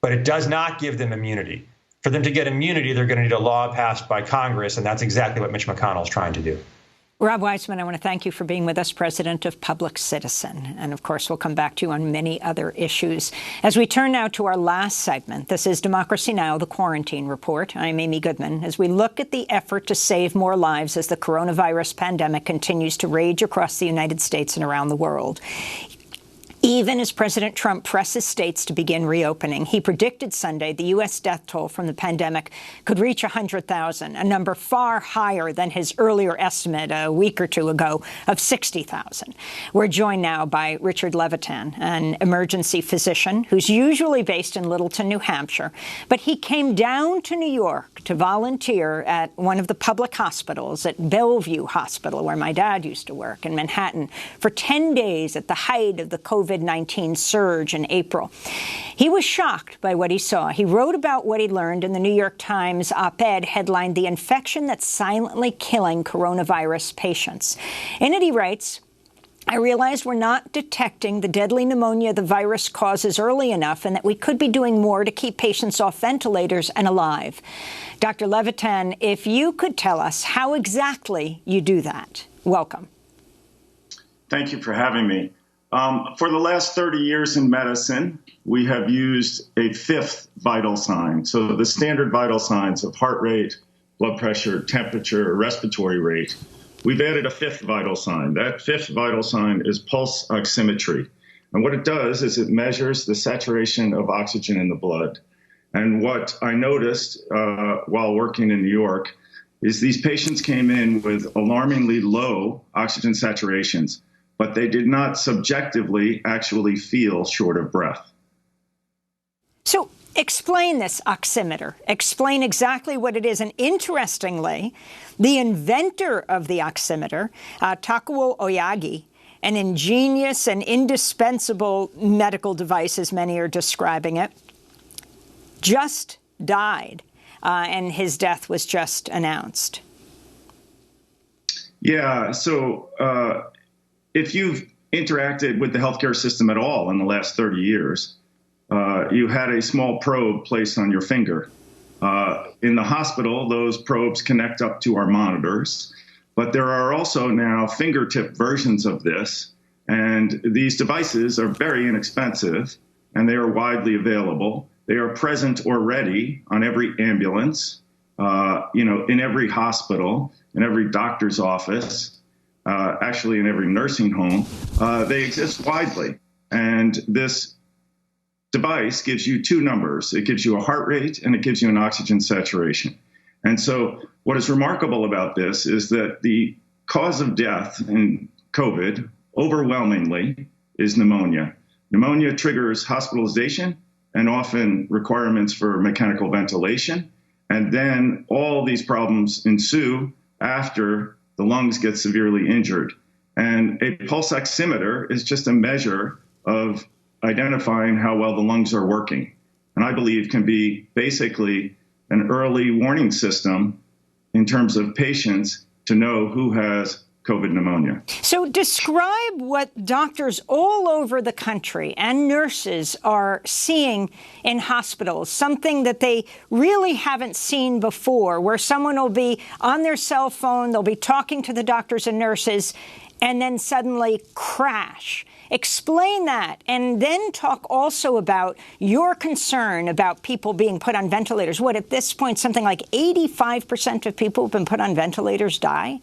But it does not give them immunity. For them to get immunity, they're going to need a law passed by Congress, and that's exactly what Mitch McConnell is trying to do. Rob Weissman, I want to thank you for being with us, president of Public Citizen. And, of course, we'll come back to you on many other issues. As we turn now to our last segment, this is Democracy Now!, the Quarantine Report. I'm Amy Goodman. As we look at the effort to save more lives as the coronavirus pandemic continues to rage across the United States and around the world. Even as President Trump presses states to begin reopening, he predicted Sunday the U.S. death toll from the pandemic could reach 100,000, a number far higher than his earlier estimate a week or two ago of 60,000. We're joined now by Richard Levitan, an emergency physician who's usually based in Littleton, New Hampshire, but he came down to New York to volunteer at one of the public hospitals at Bellevue Hospital, where my dad used to work in Manhattan, for 10 days at the height of the COVID-19 surge in April. He was shocked by what he saw. He wrote about what he learned in the New York Times op-ed headlined "The Infection That's Silently Killing Coronavirus Patients." In it, he writes, "I realized we're not detecting the deadly pneumonia the virus causes early enough and that we could be doing more to keep patients off ventilators and alive." Dr. Levitan, if you could tell us how exactly you do that. Welcome. Thank you for having me. For the last 30 years in medicine, we have used a fifth vital sign. So the standard vital signs of heart rate, blood pressure, temperature, respiratory rate. We've added a fifth vital sign. That fifth vital sign is pulse oximetry. And what it does is it measures the saturation of oxygen in the blood. And what I noticed while working in New York is these patients came in with alarmingly low oxygen saturations, but they did not subjectively actually feel short of breath. So explain this oximeter. Explain exactly what it is. And interestingly, the inventor of the oximeter, Takuo Oyagi, an ingenious and indispensable medical device, as many are describing it, just died, and his death was just announced. Yeah, so if you've interacted with the healthcare system at all in the last 30 years, you had a small probe placed on your finger. In the hospital, those probes connect up to our monitors, but there are also now fingertip versions of this, and these devices are very inexpensive, and they are widely available. They are present already on every ambulance, in every hospital, in every doctor's office, actually in every nursing home. They exist widely. And this device gives you two numbers. It gives you a heart rate and it gives you an oxygen saturation. And so what is remarkable about this is that the cause of death in COVID overwhelmingly is pneumonia. Pneumonia triggers hospitalization and often requirements for mechanical ventilation. And then all these problems ensue after the lungs get severely injured. And a pulse oximeter is just a measure of identifying how well the lungs are working. And I believe can be basically an early warning system in terms of patients to know who has COVID pneumonia. So describe what doctors all over the country and nurses are seeing in hospitals, something that they really haven't seen before, where someone will be on their cell phone, they'll be talking to the doctors and nurses, and then suddenly crash. Explain that, and then talk also about your concern about people being put on ventilators. What, at this point, something like 85% of people who've been put on ventilators die?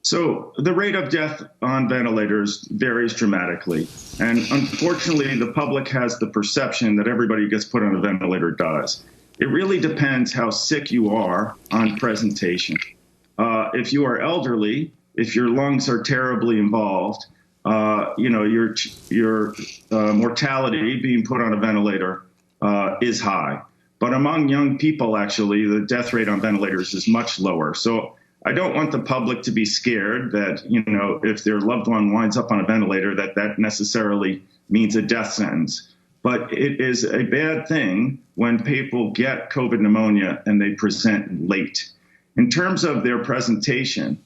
So the rate of death on ventilators varies dramatically. And unfortunately, the public has the perception that everybody who gets put on a ventilator dies. It really depends how sick you are on presentation. If you are elderly, if your lungs are terribly involved, your mortality being put on a ventilator is high. But among young people, actually, the death rate on ventilators is much lower. So I don't want the public to be scared that, if their loved one winds up on a ventilator, that necessarily means a death sentence. But it is a bad thing when people get COVID pneumonia and they present late. In terms of their presentation,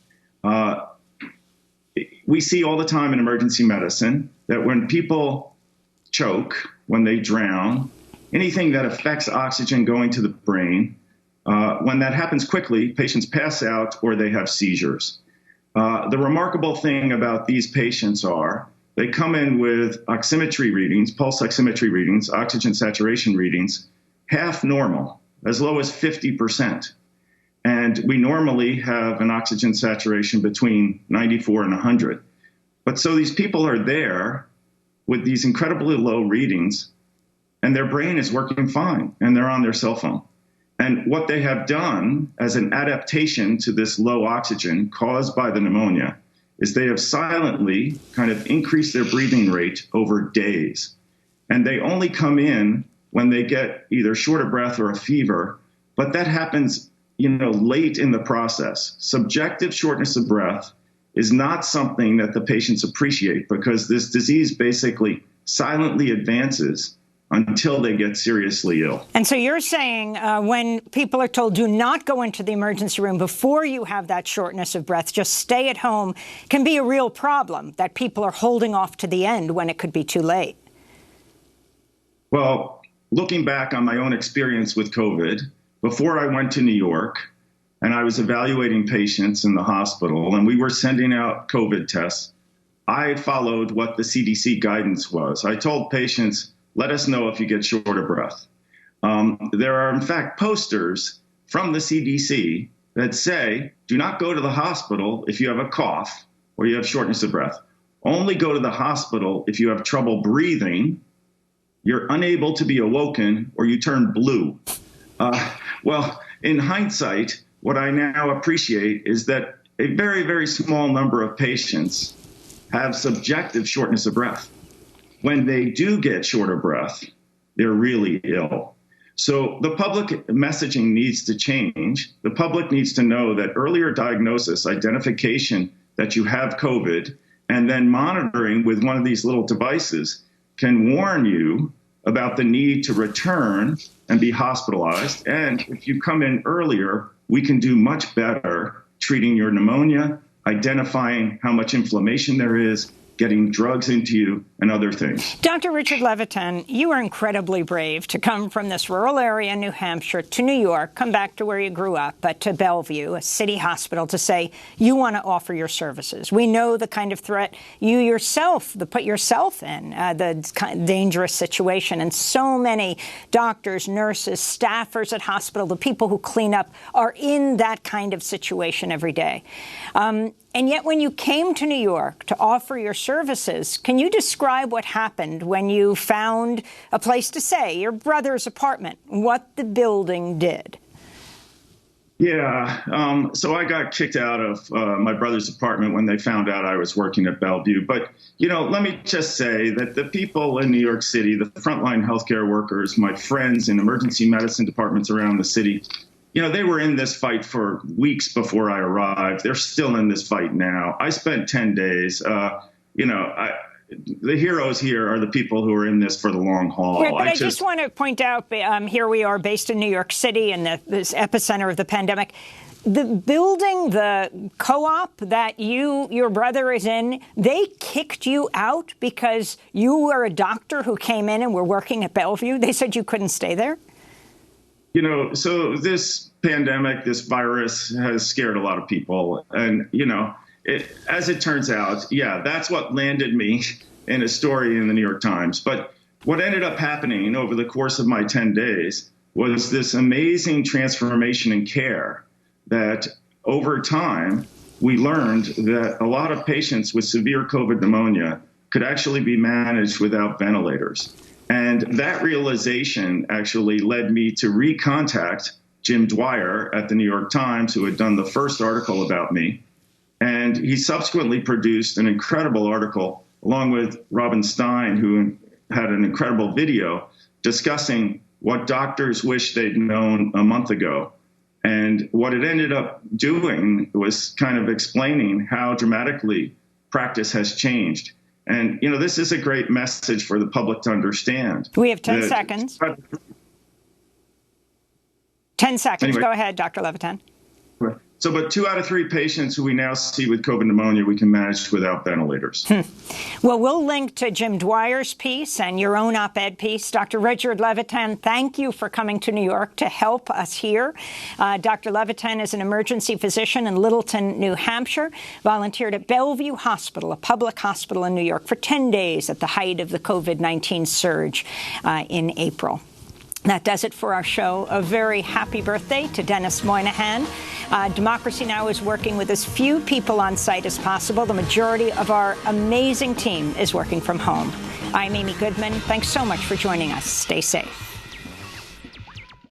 we see all the time in emergency medicine that when people choke, when they drown, anything that affects oxygen going to the brain, when that happens quickly, patients pass out or they have seizures. The remarkable thing about these patients are they come in with oximetry readings, pulse oximetry readings, oxygen saturation readings, half normal, as low as 50%. And we normally have an oxygen saturation between 94 and 100. But so these people are there with these incredibly low readings, and their brain is working fine, and they're on their cell phone. And what they have done as an adaptation to this low oxygen caused by the pneumonia is they have silently kind of increased their breathing rate over days. And they only come in when they get either short of breath or a fever, but that happens, late in the process. Subjective shortness of breath is not something that the patients appreciate because this disease basically silently advances until they get seriously ill. And so you're saying when people are told do not go into the emergency room before you have that shortness of breath, just stay at home, can be a real problem, that people are holding off to the end when it could be too late. Well, looking back on my own experience with COVID, before I went to New York and I was evaluating patients in the hospital and we were sending out COVID tests, I followed what the CDC guidance was. I told patients, let us know if you get short of breath. There are, in fact, posters from the CDC that say, do not go to the hospital if you have a cough or you have shortness of breath. Only go to the hospital if you have trouble breathing, you're unable to be awoken, or you turn blue. Well, in hindsight, what I now appreciate is that a very, very small number of patients have subjective shortness of breath. When they do get short of breath, they're really ill. So the public messaging needs to change. The public needs to know that earlier diagnosis, identification that you have COVID, and then monitoring with one of these little devices can warn you about the need to return and be hospitalized. And if you come in earlier, we can do much better treating your pneumonia, identifying how much inflammation there is, getting drugs into you, and other things. Dr. Richard Levitan, you are incredibly brave to come from this rural area in New Hampshire to New York, come back to where you grew up, but to Bellevue, a city hospital, to say you want to offer your services. We know the kind of threat you yourself put yourself in, the kind of dangerous situation. And so many doctors, nurses, staffers at hospital, the people who clean up are in that kind of situation every day. And yet when you came to New York to offer your services, can you describe what happened when you found a place to stay, your brother's apartment, what the building did? Yeah, so I got kicked out of my brother's apartment when they found out I was working at Bellevue. But, let me just say that the people in New York City, the frontline healthcare workers, my friends in emergency medicine departments around the city, they were in this fight for weeks before I arrived. They're still in this fight now. I spent 10 days. The heroes here are the people who are in this for the long haul. Right, but I just want to point out, here we are based in New York City in this epicenter of the pandemic. The building, the co-op that your brother is in, they kicked you out because you were a doctor who came in and were working at Bellevue? They said you couldn't stay there? So this pandemic, this virus has scared a lot of people. And, as it turns out, that's what landed me in a story in the New York Times. But what ended up happening over the course of my 10 days was this amazing transformation in care that over time, we learned that a lot of patients with severe COVID pneumonia could actually be managed without ventilators. And that realization actually led me to recontact Jim Dwyer at the New York Times, who had done the first article about me. And he subsequently produced an incredible article, along with Robin Stein, who had an incredible video discussing what doctors wish they'd known a month ago. And what it ended up doing was kind of explaining how dramatically practice has changed. And, this is a great message for the public to understand. We have 10 seconds. 10 seconds. Anyway. Go ahead, Dr. Levitan. So, but 2 out of 3 patients who we now see with COVID pneumonia, we can manage without ventilators. Well, we'll link to Jim Dwyer's piece and your own op-ed piece. Dr. Richard Levitan, thank you for coming to New York to help us here. Dr. Levitan is an emergency physician in Littleton, New Hampshire, volunteered at Bellevue Hospital, a public hospital in New York, for 10 days at the height of the COVID-19 surge in April. That does it for our show. A very happy birthday to Dennis Moynihan. Democracy Now! Is working with as few people on site as possible. The majority of our amazing team is working from home. I'm Amy Goodman. Thanks so much for joining us. Stay safe.